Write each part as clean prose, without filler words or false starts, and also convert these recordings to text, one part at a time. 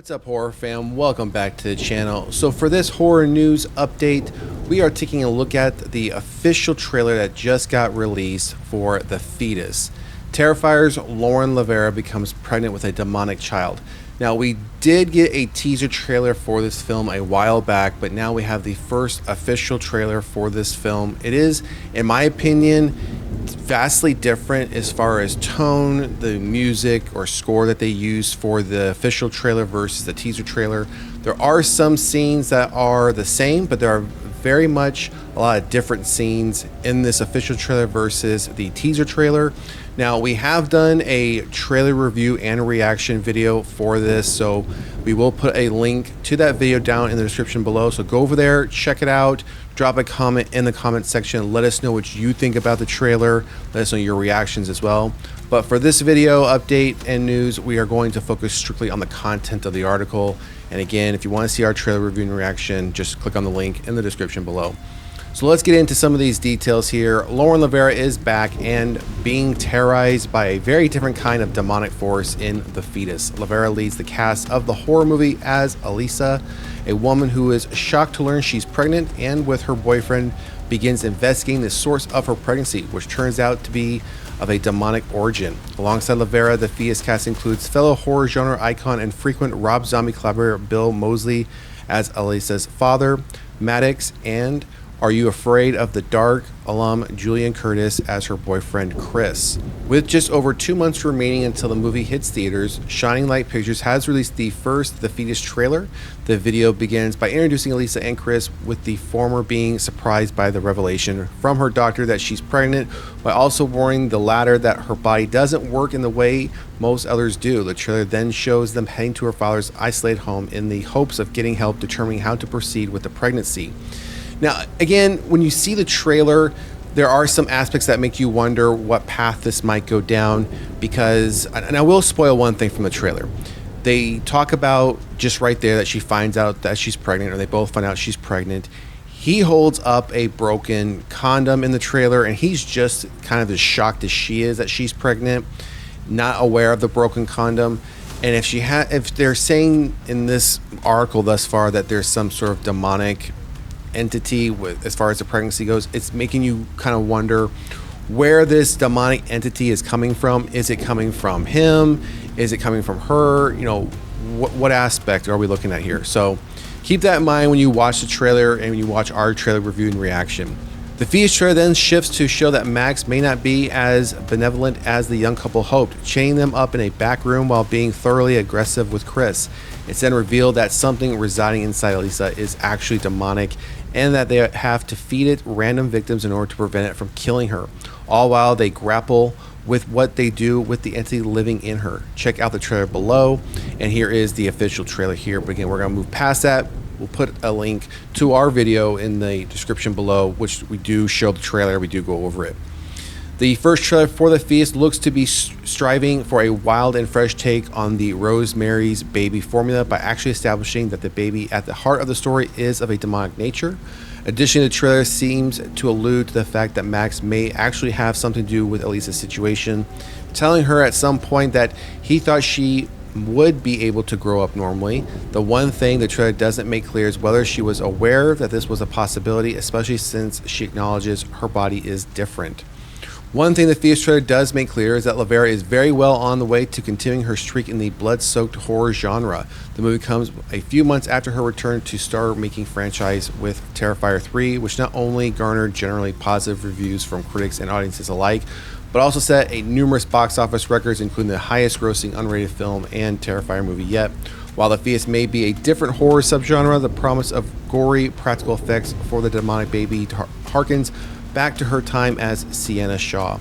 What's up, horror fam? Welcome back to the channel. So for this horror news update, we are taking a look at the official trailer that just got released for The Fetus. Terrifier's Laruen LaVera becomes pregnant with a demonic child. Now, we did get a teaser trailer for this film a while back, but now we have the first official trailer for this film. It is, in my opinion, vastly different as far as tone, the music or score that they use for the official trailer versus the teaser trailer. There are some scenes that are the same, but there are very much a lot of different scenes in this official trailer versus the teaser trailer. Now, we have done a trailer review and reaction video for this, so we will put a link to that video down in the description below. So go over there, check it out, drop a comment in the comment section, let us know what you think about the trailer, let us know your reactions as well. But for this video update and news, we are going to focus strictly on the content of the article. And again, if you want to see our trailer review and reaction, just click on the link in the description below. So let's get into some of these details here. Laruen LaVera is back and being terrorized by a very different kind of demonic force in The Fetus. LaVera leads the cast of the horror movie as Elisa, a woman who is shocked to learn she's pregnant, and with her boyfriend begins investigating the source of her pregnancy, which turns out to be of a demonic origin. Alongside LaVera, the Fetus cast includes fellow horror genre icon and frequent Rob Zombie collaborator Bill Moseley as Elisa's father, Matthias, and Are You Afraid of the Dark alum Julian Curtis as her boyfriend Chris. With just over 2 months remaining until the movie hits theaters, Shining Light Pictures has released the first The Fetus trailer. The video begins by introducing Elisa and Chris, with the former being surprised by the revelation from her doctor that she's pregnant, while also warning the latter that her body doesn't work in the way most others do. The trailer then shows them heading to her father's isolated home in the hopes of getting help determining how to proceed with the pregnancy. Now, again, when you see the trailer, there are some aspects that make you wonder what path this might go down, because, and I will spoil one thing from the trailer. They talk about just right there that she finds out that she's pregnant, or they both find out she's pregnant. He holds up a broken condom in the trailer, and he's just kind of as shocked as she is that she's pregnant, not aware of the broken condom. And if they're saying in this article thus far that there's some sort of demonic entity with as far as the pregnancy goes, it's making you kind of wonder where this demonic entity is coming from. Is it coming from him? Is it coming from her? You know, what aspect are we looking at here? So keep that in mind when you watch the trailer and when you watch our trailer review and reaction. The Fetus trailer then shifts to show that Max may not be as benevolent as the young couple hoped, chaining them up in a back room while being thoroughly aggressive with Chris. It's then revealed that something residing inside Elisa is actually demonic, and that they have to feed it random victims in order to prevent it from killing her, all while they grapple with what they do with the entity living in her. Check out the trailer below, and here is the official trailer here. But again, we're gonna move past that. We'll put a link to our video in the description below, which we do show the trailer, we do go over it. The first trailer for The Fetus looks to be striving for a wild and fresh take on the Rosemary's Baby formula by actually establishing that the baby at the heart of the story is of a demonic nature. Additionally, the trailer seems to allude to the fact that Max may actually have something to do with Elisa's situation, telling her at some point that he thought she would be able to grow up normally. The one thing the trailer doesn't make clear is whether she was aware that this was a possibility, especially since she acknowledges her body is different. One thing the Fetus trailer does make clear is that LaVera is very well on the way to continuing her streak in the blood-soaked horror genre. The movie comes a few months after her return to star-making franchise with Terrifier 3, which not only garnered generally positive reviews from critics and audiences alike, but also set a numerous box office records, including the highest-grossing unrated film and Terrifier movie yet. While The Fetus may be a different horror subgenre, the promise of gory practical effects for the demonic baby harkens back to her time as Sienna Shaw.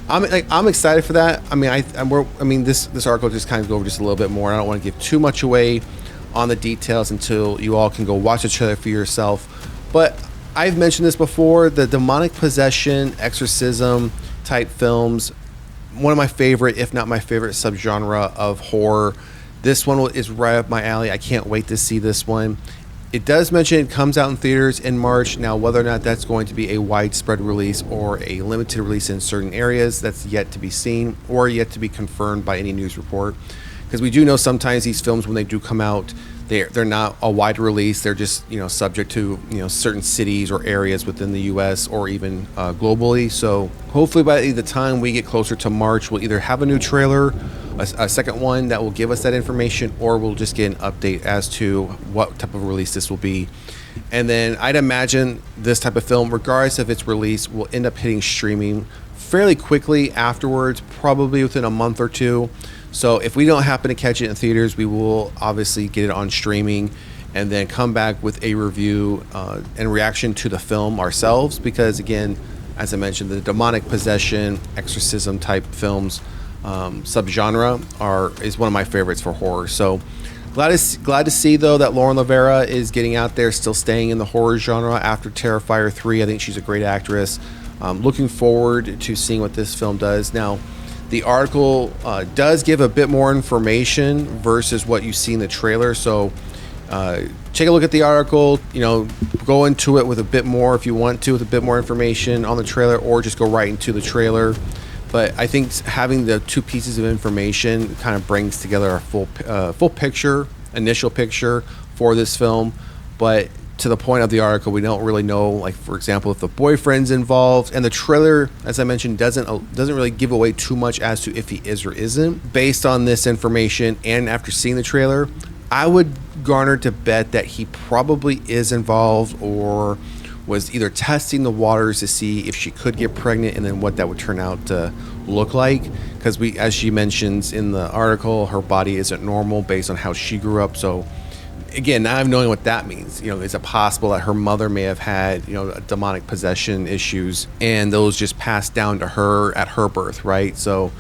I'm excited for that. I mean, this article just kind of go over just a little bit more. I don't want to give too much away on the details until you all can go watch the trailer for yourself. But I've mentioned this before: the demonic possession, exorcism type films, one of my favorite, if not my favorite, subgenre of horror. This one is right up my alley. I can't wait to see this one. It does mention it comes out in theaters in March. Now, whether or not that's going to be a widespread release or a limited release in certain areas, that's yet to be seen or yet to be confirmed by any news report. because we do know sometimes these films, when they do come out, they're not a wide release. They're just, subject to, certain cities or areas within the US or even globally. So hopefully by the time we get closer to March, we'll either have a new trailer, a second one that will give us that information, or we'll just get an update as to what type of release this will be. And then I'd imagine this type of film, regardless of its release, will end up hitting streaming fairly quickly afterwards, probably within a month or two. So if we don't happen to catch it in theaters, we will obviously get it on streaming and then come back with a review and reaction to the film ourselves. Because again, as I mentioned, the demonic possession, exorcism type films subgenre is one of my favorites for horror. So glad to see though that Laruen LaVera is getting out there, still staying in the horror genre after Terrifier 3. I think she's a great actress. Looking forward to seeing what this film does. Now, the article does give a bit more information versus what you see in the trailer. So take a look at the article, go into it with a bit more if you want to, with a bit more information on the trailer, or just go right into the trailer. But I think having the two pieces of information kind of brings together a full picture, initial picture for this film. But to the point of the article, we don't really know, like, for example, if the boyfriend's involved. And the trailer, as I mentioned, doesn't really give away too much as to if he is or isn't. Based on this information and after seeing the trailer, I would garner to bet that he probably is involved, or was either testing the waters to see if she could get pregnant and then what that would turn out to look like. Because as she mentions in the article, her body isn't normal based on how she grew up. So again, now I'm knowing what that means. Is it possible that her mother may have had, demonic possession issues, and those just passed down to her at her birth, right? So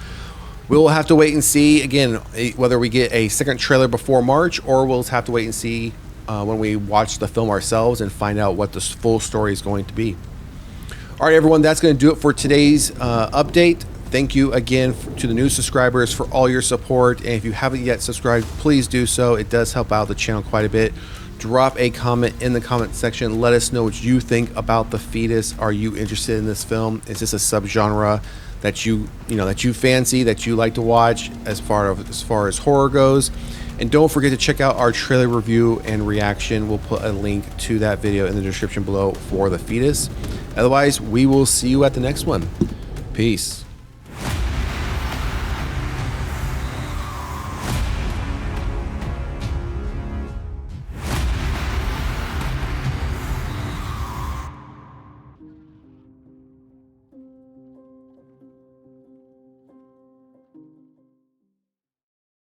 we'll have to wait and see, again, whether we get a second trailer before March, or we'll have to wait and see when we watch the film ourselves and find out what the full story is going to be. All right, everyone, that's going to do it for today's update. Thank you again to the new subscribers for all your support. And if you haven't yet subscribed, please do so. It does help out the channel quite a bit. Drop a comment in the comment section. Let us know what you think about The Fetus. Are you interested in this film? Is this a subgenre that you fancy, that you like to watch as far as horror goes? And don't forget to check out our trailer review and reaction. We'll put a link to that video in the description below for The Fetus. Otherwise, we will see you at the next one. Peace.